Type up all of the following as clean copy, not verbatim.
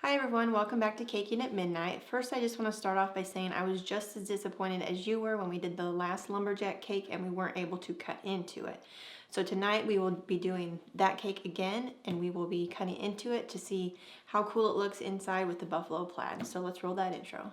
Hi everyone, welcome back to Caking at Midnight. First, I just want to start off by saying I was just as disappointed as you were when we did the last lumberjack cake and we weren't able to cut into it. So tonight we will be doing that cake again and we will be cutting into it to see how cool it looks inside with the buffalo plaid. So let's roll that intro.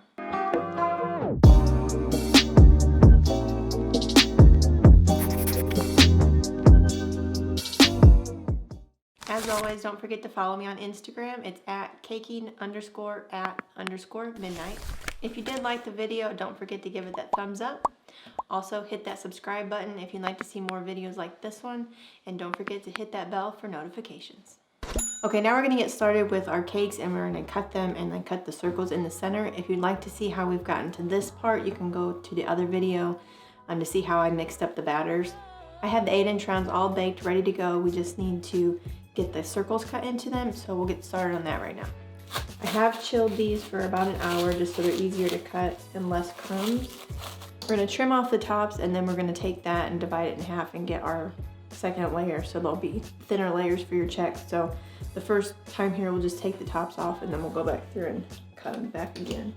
As always, don't forget to follow me on Instagram. It's at caking_at_midnight. If you did like the video, don't forget to give it that thumbs up. Also, hit that subscribe button if you'd like to see more videos like this one. And don't forget to hit that bell for notifications. Okay, now we're going to get started with our cakes and we're going to cut them and then cut the circles in the center. If you'd like to see how we've gotten to this part, you can go to the other video to see how I mixed up the batters. I have the 8-inch rounds all baked, ready to go. We just need to get the circles cut into them, so we'll get started on that right now. I have chilled these for about an hour just so they're easier to cut and less crumbs. We're going to trim off the tops and then we're going to take that and divide it in half and get our second layer, so there'll be thinner layers for your checks. So the first time here we'll just take the tops off and then we'll go back through and cut them back again.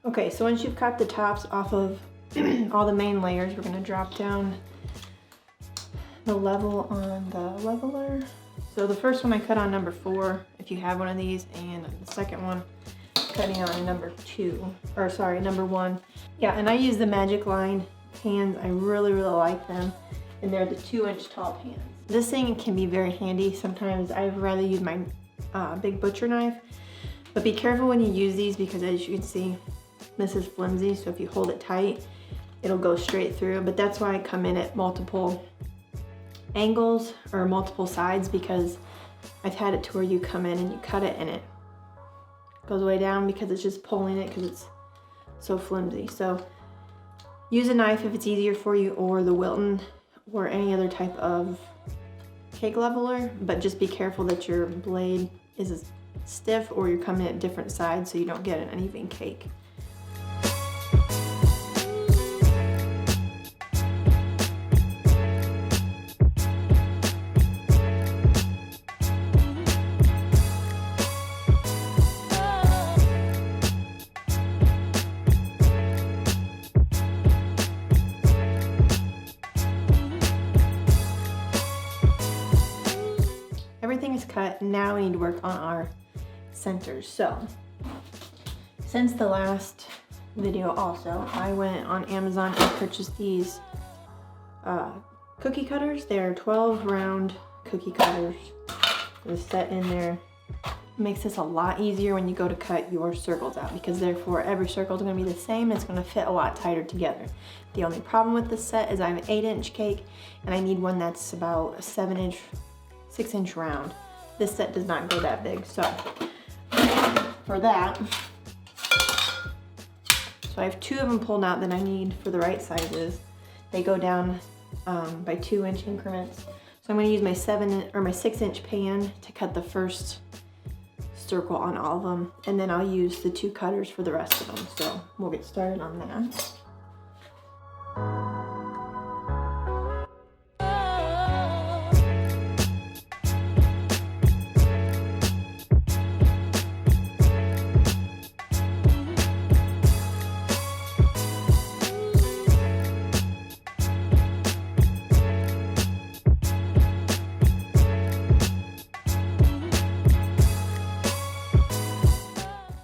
Okay, so once you've cut the tops off of all the main layers, we're going to drop down the level on the leveler. So the first one I cut on number 4, if you have one of these, and the second one cutting on number 1. Yeah, and I use the Magic Line pans. I really like them, and they're the 2-inch tall pans. This thing can be very handy. Sometimes I'd rather use my big butcher knife, but be careful when you use these because, as you can see, this is flimsy, so if you hold it tight, it'll go straight through. But that's why I come in at multiple angles or multiple sides, because I've had it to where you come in and you cut it and it goes way down because it's just pulling it because it's so flimsy. So use a knife if it's easier for you, or the Wilton or any other type of cake leveler, but just be careful that your blade is stiff or you're coming at different sides so you don't get an uneven cake. Everything is cut. Now we need to work on our centers. So since the last video also, I went on Amazon and purchased these cookie cutters. They're 12 round cookie cutters. There's set in there. Makes this a lot easier when you go to cut your circles out, because therefore every circle is going to be the same. It's going to fit a lot tighter together. The only problem with this set is I have an 8-inch cake and I need one that's about a 6-inch round. This set does not go that big, so for that, so I have 2 of them pulled out that I need for the right sizes. They go down by 2-inch increments. So I'm going to use my 6-inch pan to cut the first circle on all of them, and then I'll use the 2 cutters for the rest of them. So we'll get started on that.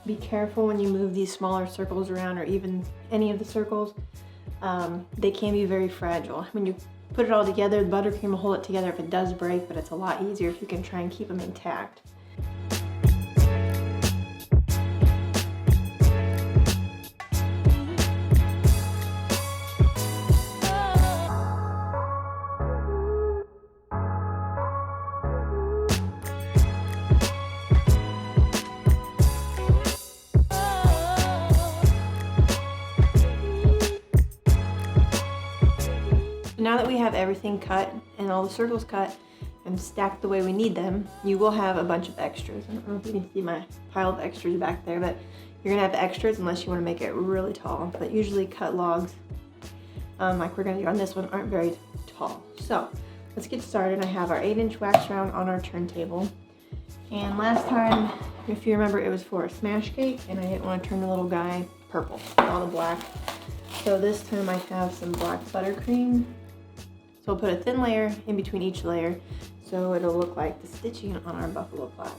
Be careful when you move these smaller circles around, or even any of the circles. They can be very fragile. When you put it all together, the buttercream will hold it together if it does break, but it's a lot easier if you can try and keep them intact. now that we have everything cut and all the circles cut and stacked the way we need them, you will have a bunch of extras. I don't know if you can see my pile of extras back there, but you're gonna have extras unless you wanna make it really tall. But usually cut logs, like we're gonna do on this one, aren't very tall. So let's get started. I have our 8-inch wax round on our turntable. And last time, if you remember, it was for a smash cake and I didn't wanna turn the little guy purple, all the black. So this time I have some black buttercream. So we'll put a thin layer in between each layer so it'll look like the stitching on our buffalo plaid.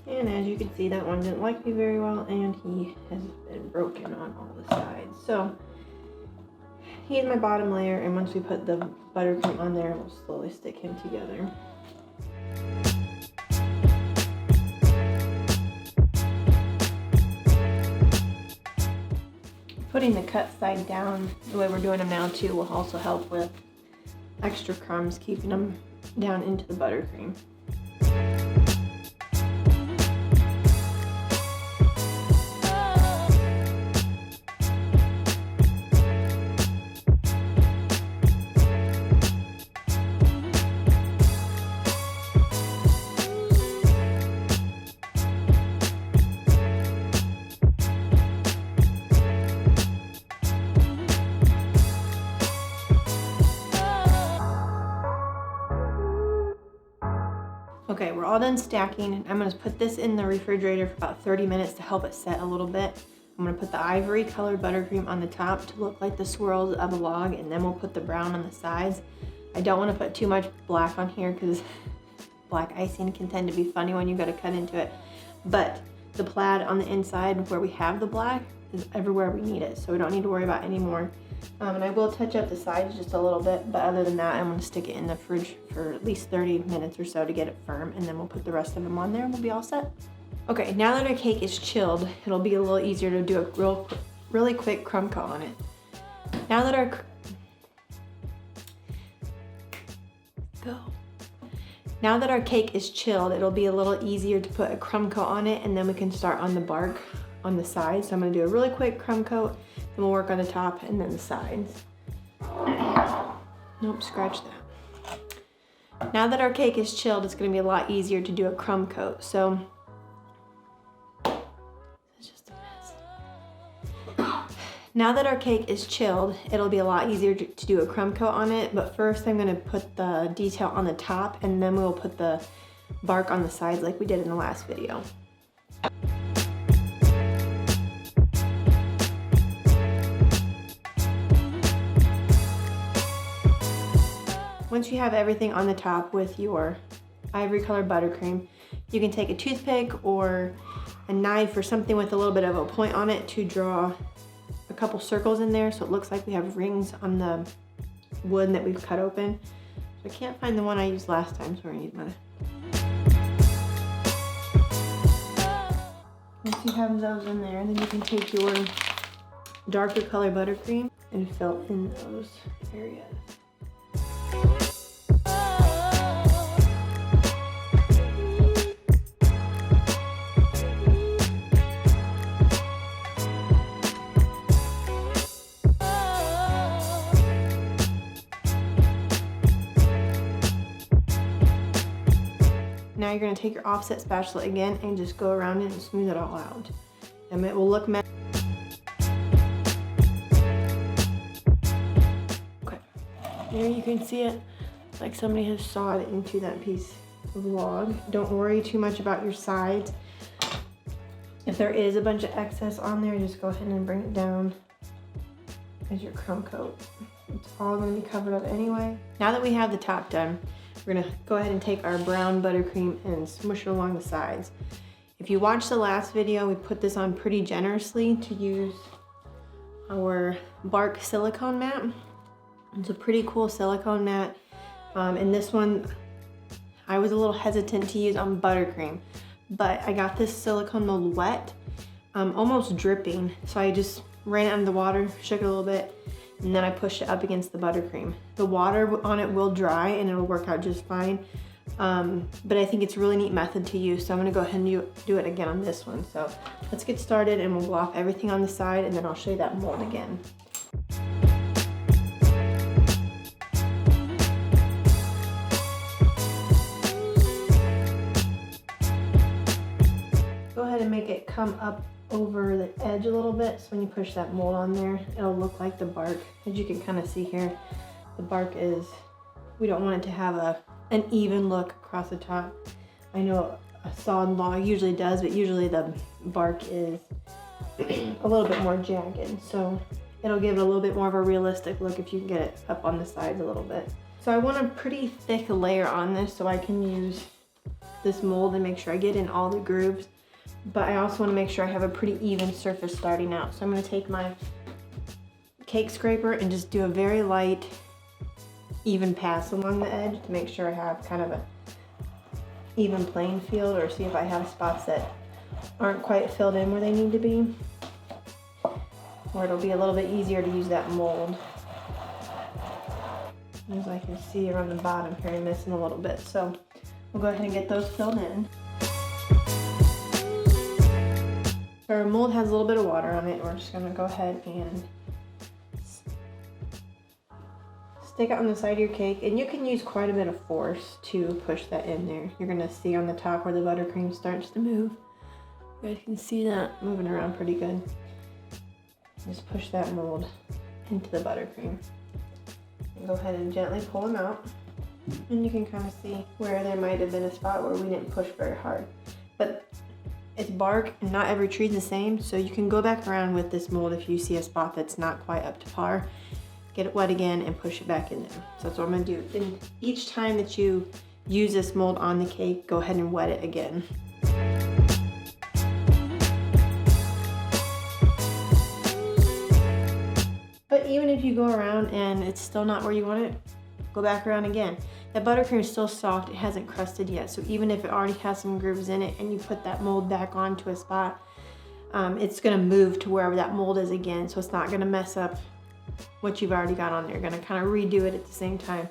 And as you can see, that one didn't like me very well and he has been broken on all the sides. So he's my bottom layer, and once we put the buttercream on there, we'll slowly stick him together. Putting the cut side down the way we're doing them now too will also help with extra crumbs, keeping them down into the buttercream. Okay, we're all done stacking. I'm gonna put this in the refrigerator for about 30 minutes to help it set a little bit. I'm gonna put the ivory colored buttercream on the top to look like the swirls of a log, and then we'll put the brown on the sides. I don't wanna put too much black on here because black icing can tend to be funny when you gotta cut into it. But the plaid on the inside where we have the black is everywhere we need it, so we don't need to worry about any more. And I will touch up the sides just a little bit, but other than that, I'm gonna stick it in the fridge for at least 30 minutes or so to get it firm, and then we'll put the rest of them on there and we'll be all set. Okay, now that our cake is chilled, it'll be a little easier to do a really quick crumb coat on it. Now that our cake is chilled, it'll be a little easier to put a crumb coat on it, and then we can start on the bark on the sides. So I'm gonna do a really quick crumb coat, then we'll work on the top and then the sides. Nope, scratch that. Now that our cake is chilled, it's gonna be a lot easier to do a crumb coat. So, it's just a mess. Now that our cake is chilled, it'll be a lot easier to do a crumb coat on it, but first I'm gonna put the detail on the top, and then we'll put the bark on the sides like we did in the last video. Once you have everything on the top with your ivory colored buttercream, you can take a toothpick or a knife or something with a little bit of a point on it to draw a couple circles in there so it looks like we have rings on the wood that we've cut open. So I can't find the one I used last time, so we're gonna use mine. Once you have those in there, then you can take your darker color buttercream and fill in those areas. Now you're going to take your offset spatula again and just go around it and smooth it all out. And it will look Okay, there you can see it. It's like somebody has sawed into that piece of log. Don't worry too much about your sides. If there is a bunch of excess on there, just go ahead and bring it down as your crumb coat. It's all going to be covered up anyway. Now that we have the top done, we're gonna go ahead and take our brown buttercream and smush it along the sides. If you watched the last video, we put this on pretty generously to use our bark silicone mat. It's a pretty cool silicone mat. And this one, I was a little hesitant to use on buttercream, but I got this silicone mold wet, almost dripping. So I just ran it under the water, shook it a little bit, and then I pushed it up against the buttercream. The water on it will dry and it'll work out just fine, But I think it's a really neat method to use, so I'm gonna go ahead and do it again on this one. So let's get started and we'll block everything on the side and then I'll show you that mold again. Go ahead and make it come up over the edge a little bit, so when you push that mold on there, it'll look like the bark. As you can kind of see here, the bark is, we don't want it to have an even look across the top. I know a sawed log usually does, but usually the bark is a little bit more jagged, so it'll give it a little bit more of a realistic look if you can get it up on the sides a little bit. So I want a pretty thick layer on this so I can use this mold and make sure I get in all the grooves. But I also want to make sure I have a pretty even surface starting out. So I'm going to take my cake scraper and just do a very light, even pass along the edge to make sure I have kind of a even playing field, or see if I have spots that aren't quite filled in where they need to be, where it'll be a little bit easier to use that mold. As I can see around the bottom here, I'm missing a little bit. So we'll go ahead and get those filled in. Our mold has a little bit of water on it. We're just gonna go ahead and stick it on the side of your cake, and you can use quite a bit of force to push that in there. You're gonna see on the top where the buttercream starts to move. You guys can see that moving around pretty good. Just push that mold into the buttercream. And go ahead and gently pull them out. And you can kind of see where there might have been a spot where we didn't push very hard. But it's bark and not every tree is the same, so you can go back around with this mold if you see a spot that's not quite up to par. Get it wet again and push it back in there. So that's what I'm gonna do. And each time that you use this mold on the cake, go ahead and wet it again. But even if you go around and it's still not where you want it, go back around again. That buttercream is still soft, it hasn't crusted yet. So even if it already has some grooves in it and you put that mold back onto a spot, it's gonna move to wherever that mold is again. So it's not gonna mess up what you've already got on there. You're gonna kind of redo it at the same time.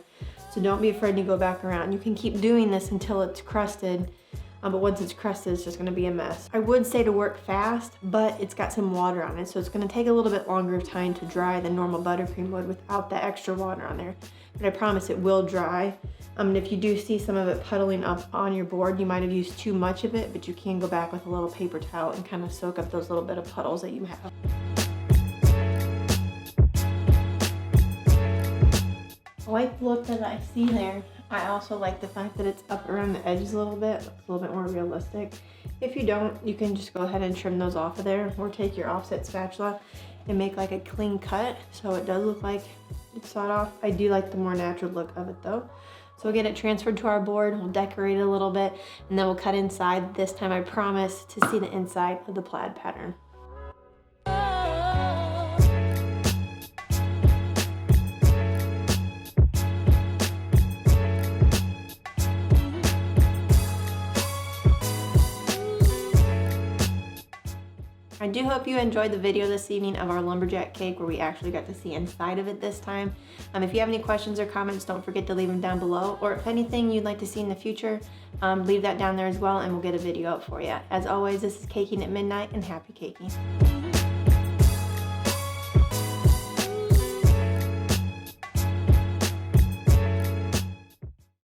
So don't be afraid to go back around. You can keep doing this until it's crusted, but once it's crusted, it's just gonna be a mess. I would say to work fast, but it's got some water on it, so it's gonna take a little bit longer of time to dry than normal buttercream would without the extra water on there. But I promise it will dry. And if you do see some of it puddling up on your board, you might have used too much of it, but you can go back with a little paper towel and kind of soak up those little bit of puddles that you have. I like the look that I see there. I also like the fact that it's up around the edges a little bit. It's a little bit more realistic. If you don't, you can just go ahead and trim those off of there, or take your offset spatula and make like a clean cut so it does look like it's sawed off. I do like the more natural look of it though. So we'll get it transferred to our board, we'll decorate it a little bit, and then we'll cut inside. This time I promise to see the inside of the plaid pattern. I do hope you enjoyed the video this evening of our lumberjack cake where we actually got to see inside of it this time. If you have any questions or comments, don't forget to leave them down below, or if anything you'd like to see in the future, leave that down there as well and we'll get a video up for you. As always, this is Caking at Midnight, and happy caking.